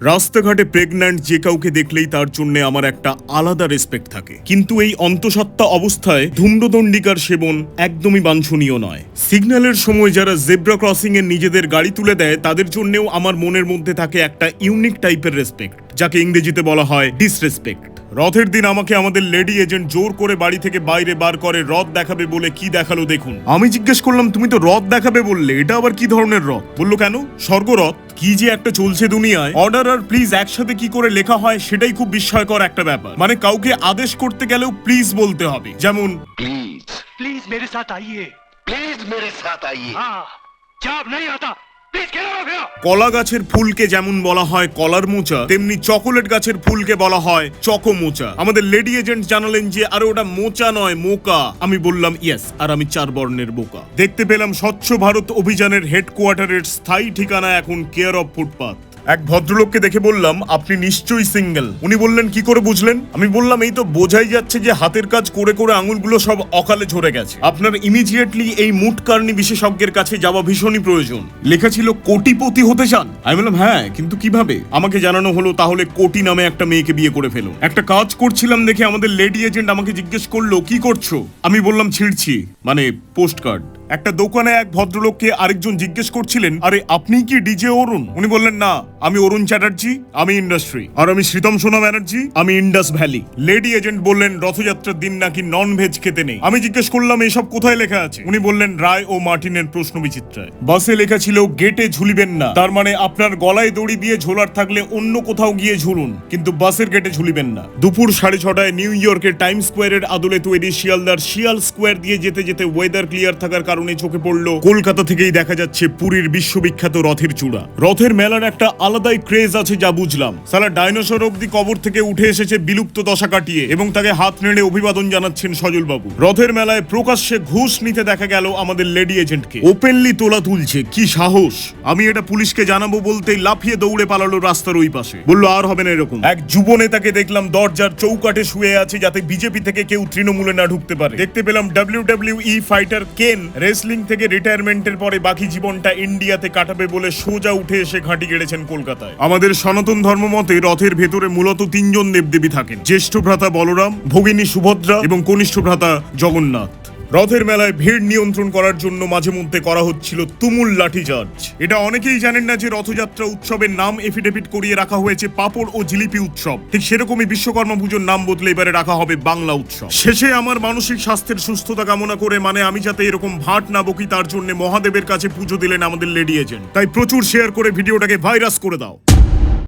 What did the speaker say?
রাস্তাঘাটে প্রেগন্যান্ট যে কাউকে দেখলেই তার জন্য আমার একটা আলাদা রেসপেক্ট থাকে, কিন্তু এই অন্তঃসত্ত্বা অবস্থায় ধূম্রদণ্ডিকার সেবন একদমই বাঞ্ছনীয় নয়। সিগন্যালের সময় যারা জেব্রা ক্রসিং এ নিজেদের গাড়ি তুলে দেয় তাদের জন্যও আমার মনের মধ্যে থাকে একটা ইউনিক টাইপের রেসপেক্ট, যাকে ইংরেজিতে বলা হয় ডিসরেসপেক্ট। রথের দিন আমাকে আমাদের লেডি এজেন্ট জোর করে বাড়ি থেকে বাইরে বার করে রথ দেখাবে বলে কি দেখালো দেখুন। আমি জিজ্ঞেস করলাম, তুমি তো রথ দেখাবে বললে, এটা আবার কি ধরনের রথ? বললো, কেন, স্বর্গরথ। কি যে একটা চলছে দুনিয়ায়, অর্ডার আর প্লিজ একসাথে কি করে লেখা হয় সেটাই খুব বিস্ময়কর একটা ব্যাপার। মানে কাউকে আদেশ করতে গেলেও প্লিজ বলতে হবে, যেমন प्लीज प्लीज मेरे साथ आइए। प्लीज मेरे साथ आइए। हाँ, जब नहीं आता please get out of here। কলা গাছের ফুলকে যেমন বলা হয় কলার মোচা, তেমনি চকোলেট গাছের ফুলকে বলা হয় চকো মোচা। আমাদের লেডি এজেন্ট জানালেন যে আরে ওটা মোচা নয়, মোকা। আমি বললাম ইয়েস, আর আমি 4 বর্ণের বোকা। দেখতে পেলাম স্বচ্ছ ভারত অভিযানের হেডকোয়ার্টারের স্থায়ী ঠিকানা এখন কেয়ার অফ ফুটপাথ। এক ভদ্রলোককে দেখে বললাম, আপনি নিশ্চয়ই সিঙ্গেল। উনি বললেন, কি করে বুঝলেন? আমি বললাম, এই তো বোঝাই যাচ্ছে যে হাতের কাজ করে করে আঙুলগুলো সব অকালে ঝরে গেছে। আপনার ইমিডিয়েটলি এই মুটকার্নি বিশেষজ্ঞের কাছে যাওয়া ভীষণই প্রয়োজন। লেখা ছিল কোটিপতি হতে চান? আমি বললাম হ্যাঁ, কিন্তু কিভাবে? আমাকে জানানো হলো তাহলে কোটি নামে একটা মেয়েকে বিয়ে করে ফেলো। একটা কাজ করছিলাম দেখে আমাদের লেডি এজেন্ট আমাকে জিজ্ঞেস করলো, কি করছো? আমি বললাম ছিঁড়ছি, মানে পোস্ট কার্ড। একটা দোকানে এক ভদ্রলোককে আরেকজন জিজ্ঞেস করছিলেন, আরে আপনি কি ডিজে অরুণ? উনি বললেন, না, আমি অরুণ চ্যাটার্জি, আমি ইন্ডাস্ট্রি। আর আমি শ্রীতম সোনা ব্যানার্জি, আমি ইন্ডাস ভ্যালি। লেডি এজেন্ট বললেন, রথযাত্রার দিন নাকি নন ভেজ খেতে নেই। আমি জিজ্ঞেস করলাম, এইসব কোথায় লেখা আছে? উনি বললেন, রায় ও মার্টিনের প্রশ্ন বিচিত্রায়। বাসে লেখা ছিল, গেটে ঝুলিবেন না, তার মানে আপনার গলায় দড়ি দিয়ে ঝোলার থাকলে অন্য কোথাও গিয়ে ঝুলুন, কিন্তু বাসের গেটে ঝুলিবেন না। দুপুর 6:30 নিউ ইয়র্কের টাইম স্কোয়ারের আদলে তৈরি শিয়ালদার শিয়াল স্কোয়ার দিয়ে যেতে যেতে ওয়েদার ক্লিয়ার থাকার কারণে চোখে পড়লো কলকাতা থেকেই দেখা যাচ্ছে পুরীর বিশ্ববিখ্যাত রথের চূড়া। রথের মেলার একটা আলাদাই ক্রেজ আছে যা বুঝলাম। সালা ডাইনোসর অব্দি কবর থেকে উঠে এসেছে বিলুপ্ত দশা কাটিয়ে, এবং তাকে হাত নেড়ে অভিবাদন জানাচ্ছেন সজল বাবু। রথের মেলায় প্রকাশ্যে ঘুষ নিতে দেখা গেল আমাদের লেডি এজেন্টকে। ওপেনলি তোলা তুলছে, কি সাহস! আমি এটা পুলিশকে জানাবো বলতেই লাফিয়ে দৌড়ে পালালো রাস্তার ওই পাশে। বললো, আর হবে না এরকম। এক যুব নেতাকে দেখলাম দরজার চৌকাঠে শুয়ে আছে, যাতে বিজেপি থেকে কেউ তৃণমূলে না ঢুকতে পারে। দেখতে পেলাম WWE ফাইটার কেন রেসলিং থেকে রিটায়ারমেন্টের পরে বাকি জীবনটা ইন্ডিয়াতে কাটাবে বলে সোজা উঠে এসে ঘাঁটি গেড়েছেন কলকাতায়। আমাদের সনাতন ধর্ম মতে রথের ভেতরে মূলত 3 জন দেবদেবী থাকেন: জ্যেষ্ঠ ভ্রাতা বলরাম, ভগিনী সুভদ্রা এবং কনিষ্ঠ ভ্রাতা জগন্নাথ। রথের মেলায় ভিড় নিয়ন্ত্রণ করার জন্য মাঝে মধ্যে করা হচ্ছিল তুমুল লাঠিচার্জ। এটা অনেকেই জানেন না যে রথযাত্রা উৎসবের নাম এফিডেভিট করিয়ে রাখা হয়েছে পাপড় ও জিলিপি উৎসব। ঠিক সেরকমই বিশ্বকর্মা পুজোর নাম বদলে এবারে রাখা হবে বাংলা উৎসব। শেষে আমার মানসিক স্বাস্থ্যের সুস্থতা কামনা করে, মানে আমি যাতে এরকম ভাট না বকি, তার জন্য মহাদেবের কাছে পুজো দিলেন আমাদের লেডি এজেন্ট। তাই প্রচুর শেয়ার করে ভিডিওটাকে ভাইরাস করে দাও।